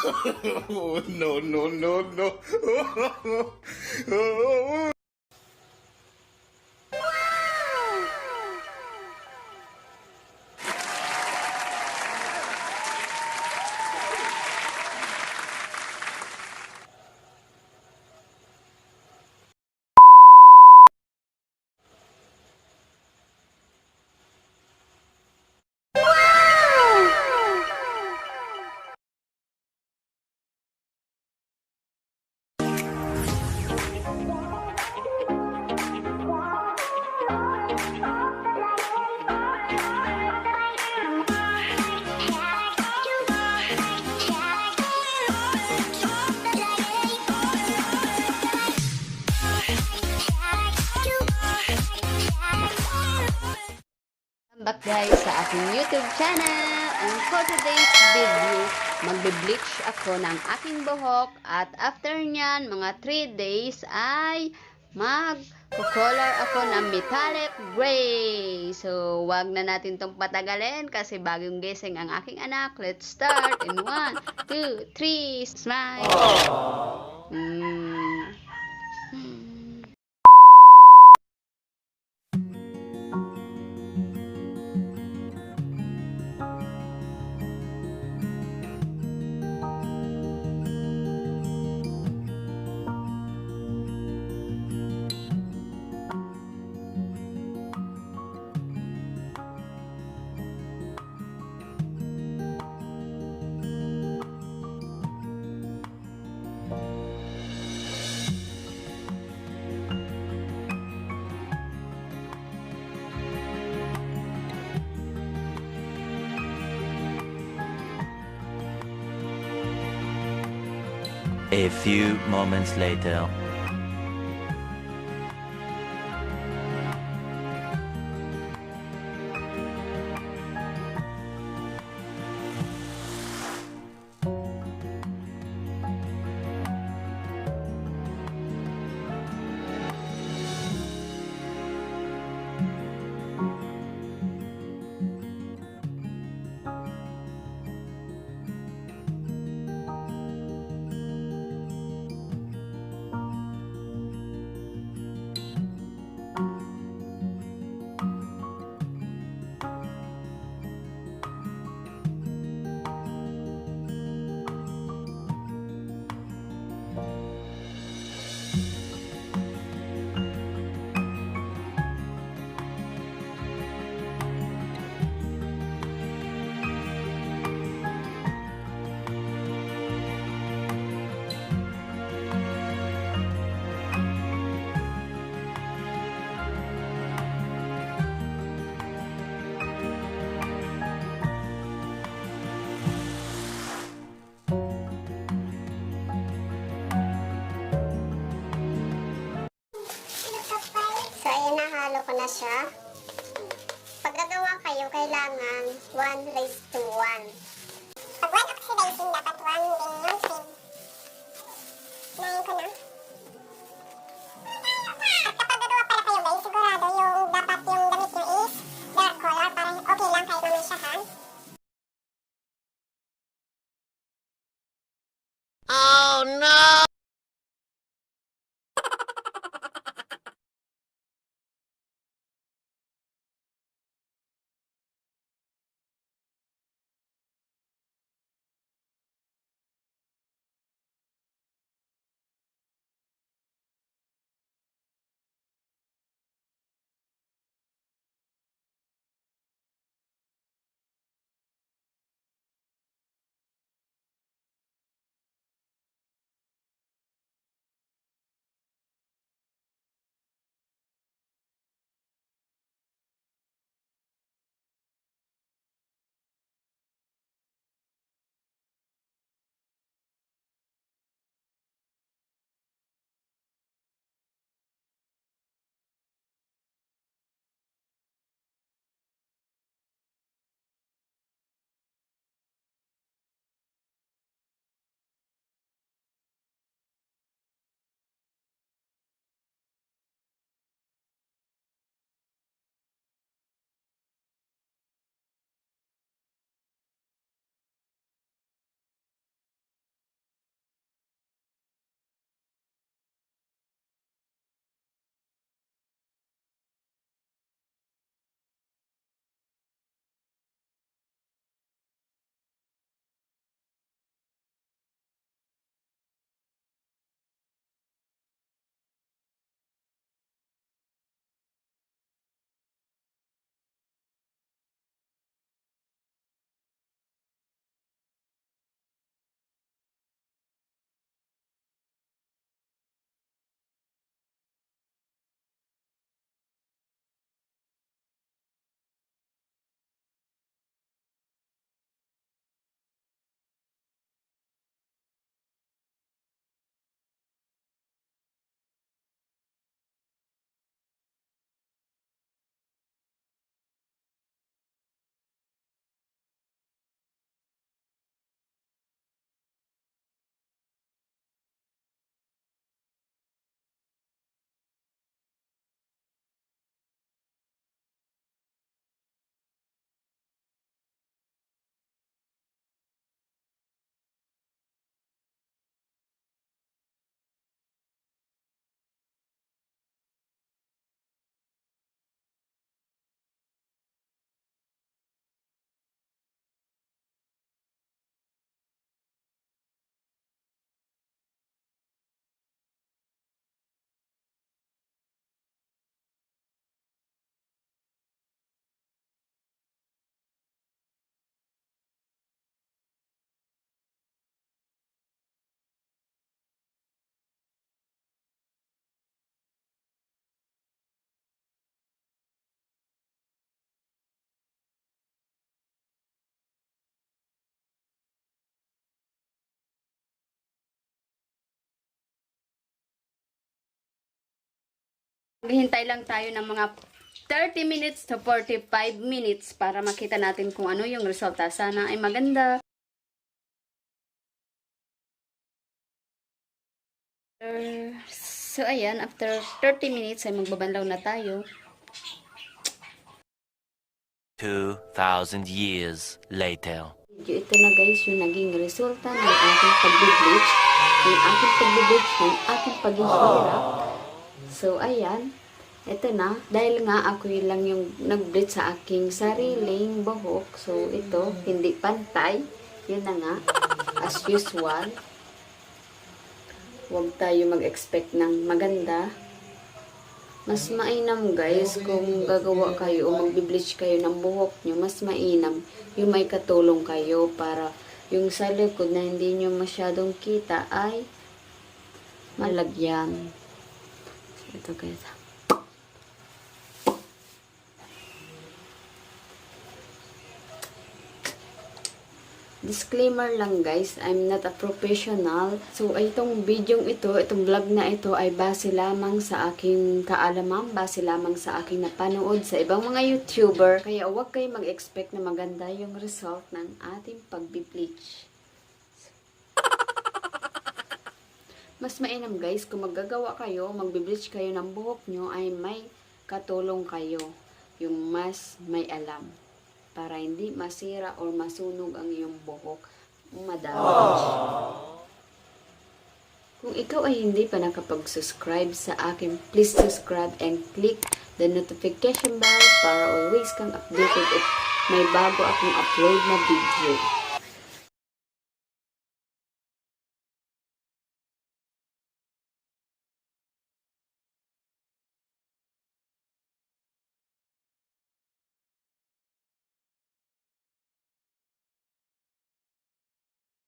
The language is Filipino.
No, no, no, no. Back guys sa aking YouTube channel, and for today's video, magbe-bleach ako ng aking buhok at after nyan, mga 3 days ay mag-color ako ng metallic gray. So, wag na natin tong patagalin kasi bagong gising ang aking anak. Let's start in 1, 2, 3, smile! A few moments later. Halo ko na siya. Pag gagawa kayo, kailangan 1:1. Pag 1 oxidizing, dapat 1 din yung same. Nahin ko na. At kapag gagawa pala kayo guys, sigurado yung dapat yung damit nyo is dark color para okay lang kahit mamasyahan. Oh no! Maghintay lang tayo ng mga 30 minutes to 45 minutes para makita natin kung ano yung resulta. Sana ay maganda. So, ayan, after 30 minutes ay magbabanlaw na tayo. 2,000 years later. Ito na guys, yung naging resulta ng aking pag-bleach, ng aking pag-bleach, ng aking paghihirap. So, ayan, ito na. Dahil nga ako lang yung nag-bleach sa aking sariling buhok. So, ito, hindi pantay. Yun na nga, as usual. Huwag tayo mag-expect ng maganda. Mas mainam guys kung gagawa kayo o magbi-bleach kayo ng buhok nyo, mas mainam yung may katulong kayo para yung sa likod na hindi nyo masyadong kita ay malagyan. Ito guys. Disclaimer lang guys, I'm not a professional. So, itong video ito, itong vlog na ito ay base lamang sa aking kaalaman, base lamang sa aking napanood sa ibang mga YouTuber. Kaya huwag kayo mag-expect na maganda yung result ng ating pagbi-bleach. Mas mainam guys, kung maggagawa kayo, magbi-bleach kayo ng buhok nyo, ay may katulong kayo. Yung mas may alam. Para hindi masira or masunog ang iyong buhok, madamage. Kung ikaw ay hindi pa nakapag-subscribe sa akin, please subscribe and click the notification bell para always kang updated if may bago akong upload na video.